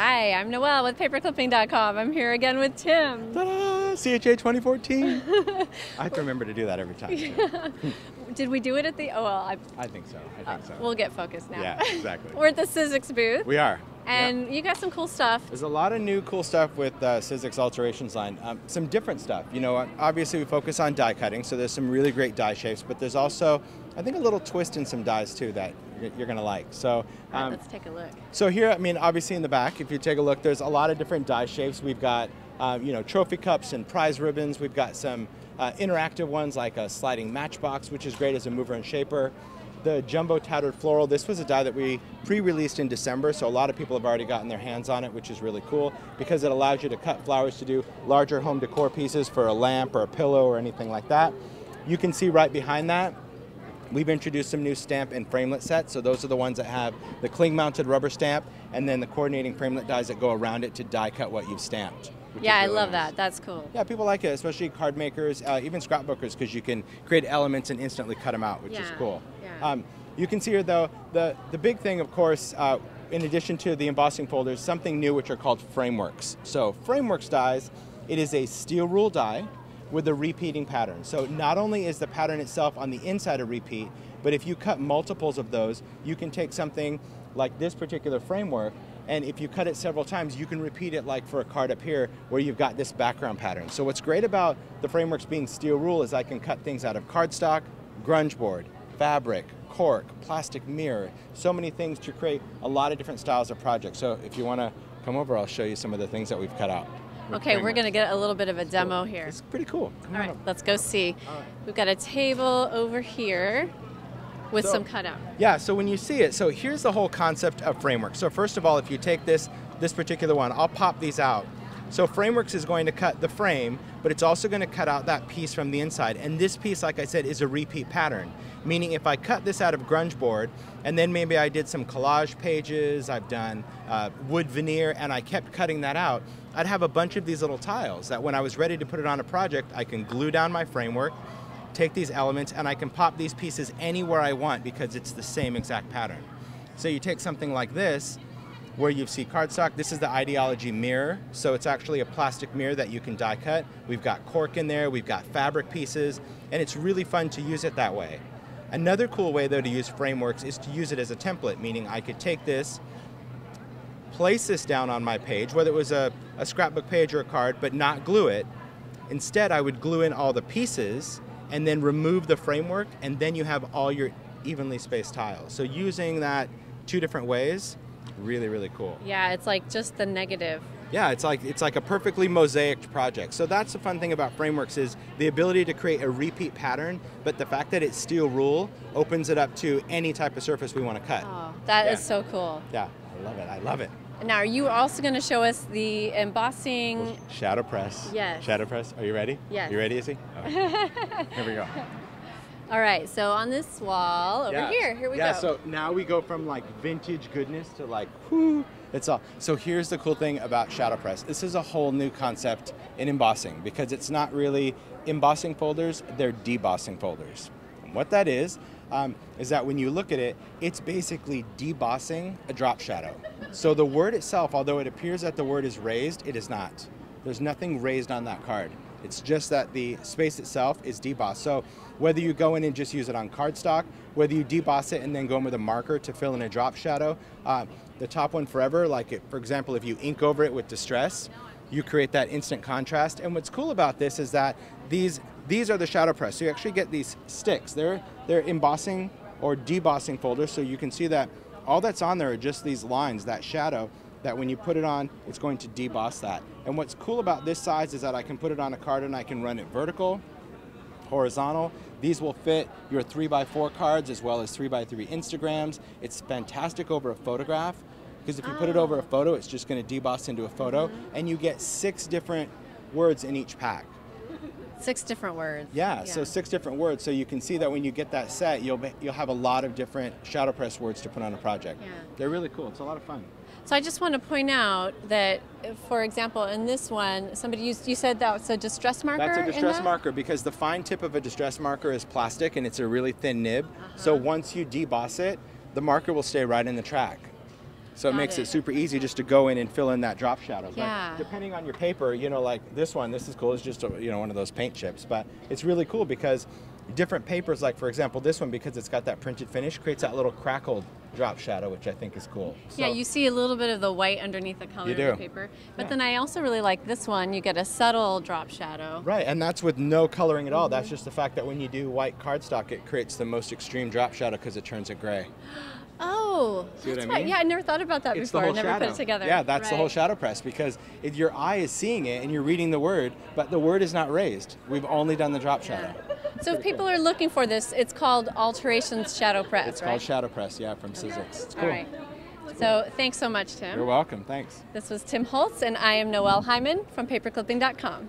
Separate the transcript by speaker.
Speaker 1: Hi, I'm Noelle with paperclipping.com. I'm here again with Tim.
Speaker 2: Ta-da! CHA2014. I have to remember to do that every time.
Speaker 1: Yeah. Did we do it at the, oh, well,
Speaker 2: I think so. I think so.
Speaker 1: We'll get focused now.
Speaker 2: Yeah, exactly.
Speaker 1: We're at the Sizzix booth.
Speaker 2: We are.
Speaker 1: And
Speaker 2: Yep.
Speaker 1: you got some cool stuff.
Speaker 2: There's a lot of new cool stuff with Sizzix alterations line. Some different stuff. You know, obviously we focus on die cutting, so there's some really great die shapes, but there's also, I think, a little twist in some dies too that you're going to like. So
Speaker 1: All right, let's take a look.
Speaker 2: So here, I mean, obviously in the back, if you take a look, there's a lot of different die shapes. We've got, you know, trophy cups and prize ribbons. We've got some interactive ones like a sliding matchbox, which is great as a mover and shaper. The jumbo tattered floral, this was a die that we pre-released in December, so a lot of people have already gotten their hands on it, which is really cool because it allows you to cut flowers to do larger home decor pieces for a lamp or a pillow or anything like that. You can see right behind that, we've introduced some new stamp and framelit sets, so those are the ones that have the cling-mounted rubber stamp and then the coordinating framelit dies that go around it to die cut what you've stamped.
Speaker 1: Yeah, I
Speaker 2: really
Speaker 1: love
Speaker 2: nice.
Speaker 1: that. That's cool.
Speaker 2: Yeah, people like it, especially card makers, even scrapbookers, because you can create elements and instantly cut them out, which is cool.
Speaker 1: Yeah.
Speaker 2: You can see here, though, the big thing, of course, in addition to the embossing folders, something new which are called frameworks. So frameworks dies, it is a steel rule die with a repeating pattern. So not only is the pattern itself on the inside a repeat, but if you cut multiples of those, you can take something like this particular framework, and if you cut it several times, you can repeat it like for a card up here where you've got this background pattern. So what's great about the frameworks being steel rule is I can cut things out of cardstock, grunge board, fabric, cork, plastic mirror, so many things to create a lot of different styles of projects. So if you want to come over, I'll show you some of the things that we've cut out.
Speaker 1: Okay, we're going to get a little bit of a demo here.
Speaker 2: It's pretty cool.
Speaker 1: All right, let's go see. We've got a table over here with some cutout.
Speaker 2: Yeah, so when you see it, so here's the whole concept of framework. So first of all, if you take this particular one, I'll pop these out. So frameworks is going to cut the frame, but it's also going to cut out that piece from the inside. And this piece, like I said, is a repeat pattern. Meaning if I cut this out of grunge board, and then maybe I did some collage pages, I've done wood veneer, and I kept cutting that out, I'd have a bunch of these little tiles that when I was ready to put it on a project, I can glue down my framework, take these elements, and I can pop these pieces anywhere I want because it's the same exact pattern. So you take something like this, where you see cardstock, this is the Ideology mirror, so it's actually a plastic mirror that you can die cut. We've got cork in there, we've got fabric pieces, and it's really fun to use it that way. Another cool way though to use frameworks is to use it as a template, meaning I could take this, place this down on my page, whether it was a scrapbook page or a card, but not glue it. Instead, I would glue in all the pieces and then remove the framework, and then you have all your evenly spaced tiles. So using that two different ways, really, really cool.
Speaker 1: Yeah, it's like just the negative.
Speaker 2: Yeah, it's like a perfectly mosaic project. So that's the fun thing about frameworks is the ability to create a repeat pattern, but the fact that it's steel rule opens it up to any type of surface we want to cut.
Speaker 1: Oh, that is so cool.
Speaker 2: Yeah, I love it. I love it.
Speaker 1: Now, are you also going to show us the embossing?
Speaker 2: Shadow press.
Speaker 1: Yes.
Speaker 2: Shadow press. Are you ready?
Speaker 1: Yes.
Speaker 2: You ready, Izzy? Okay. Here we go.
Speaker 1: All right, so on this wall over here we go.
Speaker 2: Yeah, so now we go from like vintage goodness to like, whoo, it's all. So here's the cool thing about shadow press. This is a whole new concept in embossing because it's not really embossing folders, they're debossing folders. And what that is that when you look at it, it's basically debossing a drop shadow. So the word itself, although it appears that the word is raised, it is not. There's nothing raised on that card. It's just that the space itself is debossed. So whether you go in and just use it on cardstock, whether you deboss it and then go in with a marker to fill in a drop shadow, the top one forever, like for example, if you ink over it with distress, you create that instant contrast. And what's cool about this is that these are the shadow press. So you actually get these sticks. They're embossing or debossing folders, so you can see that all that's on there are just these lines, that shadow, that when you put it on, it's going to deboss that. And what's cool about this size is that I can put it on a card and I can run it vertical, horizontal. These will fit your 3x4 cards as well as 3x3 Instagrams. It's fantastic over a photograph because if you put it over a photo, it's just going to deboss into a photo, and you get 6 different words in each pack.
Speaker 1: 6 different words.
Speaker 2: Yeah, so 6 different words. So you can see that when you get that set, you'll have a lot of different shadow press words to put on a project.
Speaker 1: Yeah.
Speaker 2: They're really cool. It's a lot of fun.
Speaker 1: So I just want to point out that, for example, in this one, somebody used, you said that was a distress marker?
Speaker 2: That's a distress marker because the fine tip of a distress marker is plastic and it's a really thin nib. So once you deboss it, the marker will stay right in the track. So it makes it super easy just to go in and fill in that drop shadow.
Speaker 1: Yeah.
Speaker 2: But depending on your paper, you know, like this one, this is cool. It's just, you know, one of those paint chips. But it's really cool because different papers, like for example, this one, because it's got that printed finish, creates that little crackled drop shadow, which I think is cool. So,
Speaker 1: yeah, you see a little bit of the white underneath the color of the paper. But then I also really like this one. You get a subtle drop shadow.
Speaker 2: Right, and that's with no coloring at all. That's just the fact that when you do white cardstock, it creates the most extreme drop shadow because it turns it gray.
Speaker 1: Oh,
Speaker 2: see what I mean?
Speaker 1: right. Yeah, I never thought about that
Speaker 2: It's
Speaker 1: before.
Speaker 2: the
Speaker 1: I
Speaker 2: whole
Speaker 1: never
Speaker 2: shadow.
Speaker 1: put it together.
Speaker 2: Yeah, that's the whole shadow press, because your eye is seeing it and you're reading the word, but the word is not raised. We've only done the drop shadow.
Speaker 1: So if people are looking for this, it's called Alterations Shadow Press,
Speaker 2: It's
Speaker 1: right?
Speaker 2: called Shadow Press, yeah, from Sizzix. It's cool.
Speaker 1: All right. So thanks so much, Tim.
Speaker 2: You're welcome. Thanks.
Speaker 1: This was Tim Holtz, and I am Noelle Hyman from paperclipping.com.